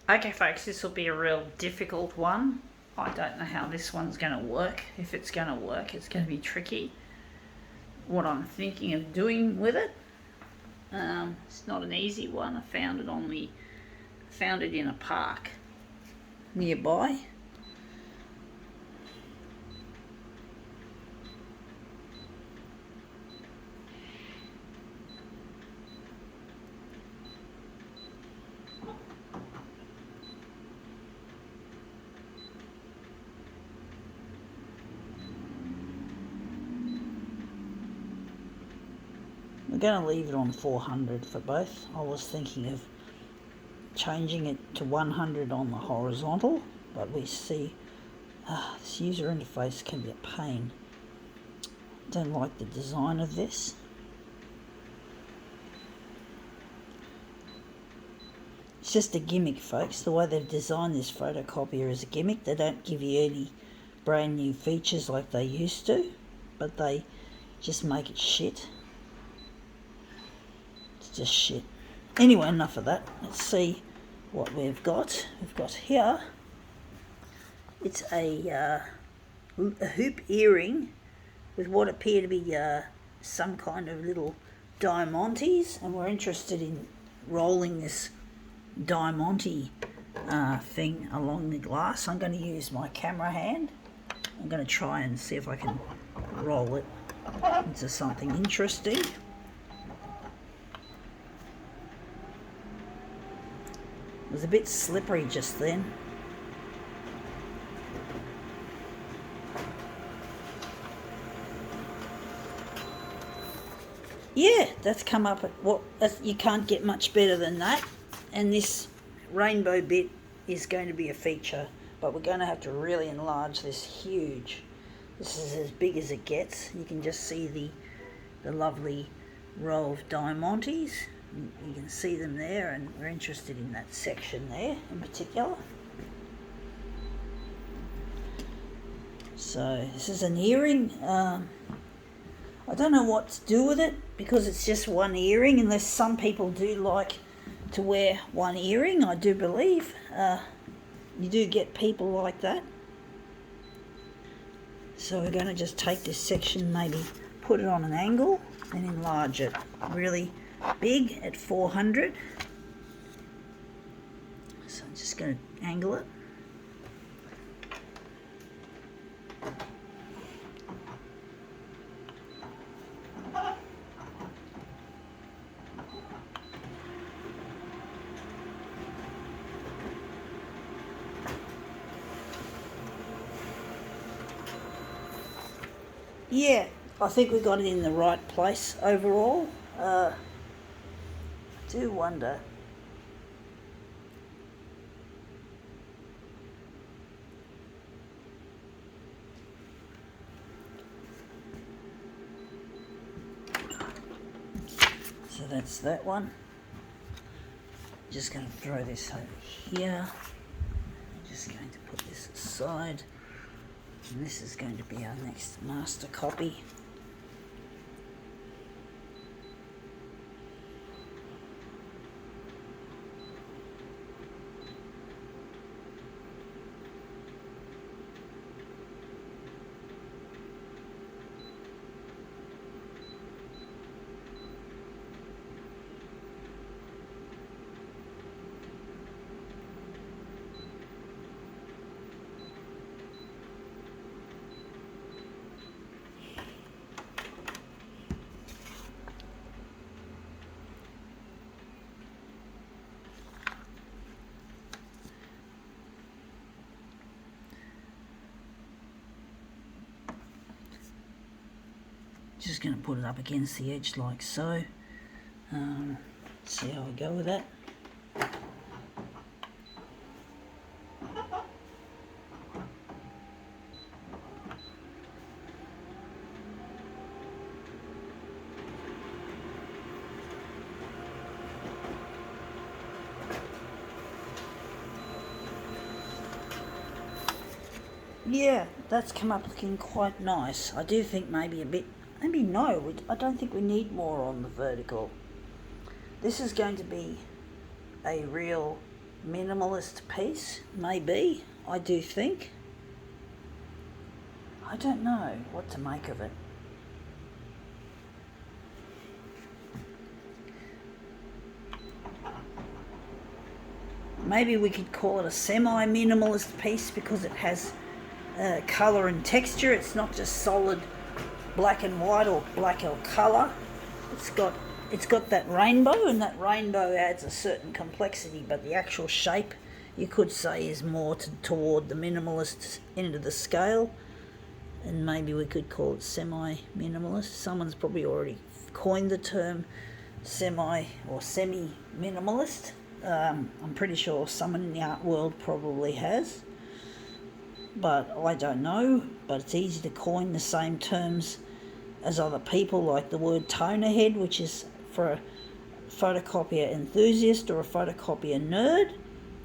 Okay folks, this will be a real difficult one. I don't know how this one's going to work. If it's going to work, it's going to be tricky. What I'm thinking of doing with it, it's not an easy one. I found it in a park nearby. We're going to leave it on 400 for both. I was thinking of changing it to 100 on the horizontal, but we see this user interface can be a pain. Don't like the design of this. It's just a gimmick, folks. The way they've designed this photocopier is a gimmick. They don't give you any brand new features like they used to, but they just make it shit. It's just shit. Anyway, enough of that. Let's see what we've got. We've got here, it's a hoop earring with what appear to be some kind of little diamantes, and we're interested in rolling this diamante thing along the glass. I'm going to use my camera hand. I'm going to try and see if I can roll it into something interesting. It was a bit slippery just then. Yeah, that's come up at you can't get much better than that. And this rainbow bit is going to be a feature, but we're going to have to really enlarge this huge. This is as big as it gets. You can just see the lovely row of diamantes. You can see them there, and we're interested in that section there in particular. So this is an earring. I don't know what to do with it because it's just one earring, unless some people do like to wear one earring. I do believe you do get people like that. So we're going to just take this section, maybe put it on an angle and enlarge it really big at 400. So I'm just going to angle it. Yeah, I think we got it in the right place overall. I do wonder. So that's that one. Just going to throw this over here. Just going to put this aside. And this is going to be our next master copy. Just going to put it up against the edge like so. See how we go with that. Yeah, that's come up looking quite nice. I do think maybe no, I don't think we need more on the vertical. This is going to be a real minimalist piece, maybe, I do think. I don't know what to make of it. Maybe we could call it a semi-minimalist piece because it has colour and texture. It's not just solid black and white or black or colour. It's got that rainbow, and that rainbow adds a certain complexity, but the actual shape, you could say, is more toward the minimalist end of the scale, and maybe we could call it semi-minimalist. Someone's probably already coined the term semi or semi-minimalist. I'm pretty sure someone in the art world probably has, but I don't know. But it's easy to coin the same terms as other people, like the word toner head, which is for a photocopier enthusiast or a photocopier nerd,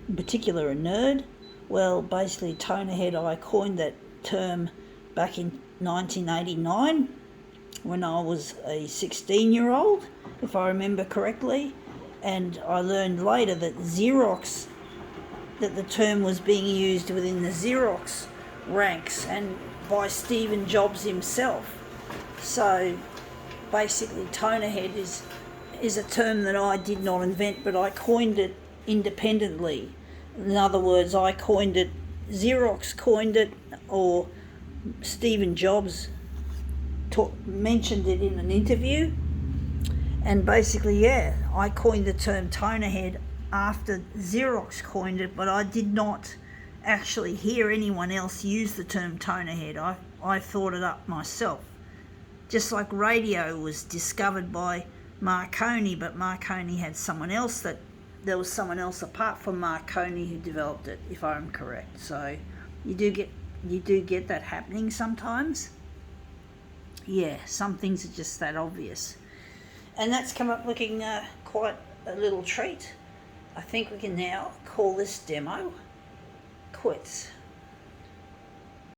in particular a nerd. Well, basically toner head, I coined that term back in 1989 when I was a 16-year-old, if I remember correctly. And I learned later that the term was being used within the Xerox ranks and by Stephen Jobs himself. So basically toner head is a term that I did not invent, but I coined it independently. In other words, I coined it, Xerox coined it, or Stephen Jobs mentioned it in an interview. And basically, yeah, I coined the term toner head after Xerox coined it, but I did not actually hear anyone else use the term toner head. I thought it up myself. Just like radio was discovered by Marconi, but Marconi had someone else there was someone else apart from Marconi who developed it, if I'm correct. So you do get that happening sometimes. Yeah, some things are just that obvious. And that's come up looking quite a little treat. I think we can now call this demo quits.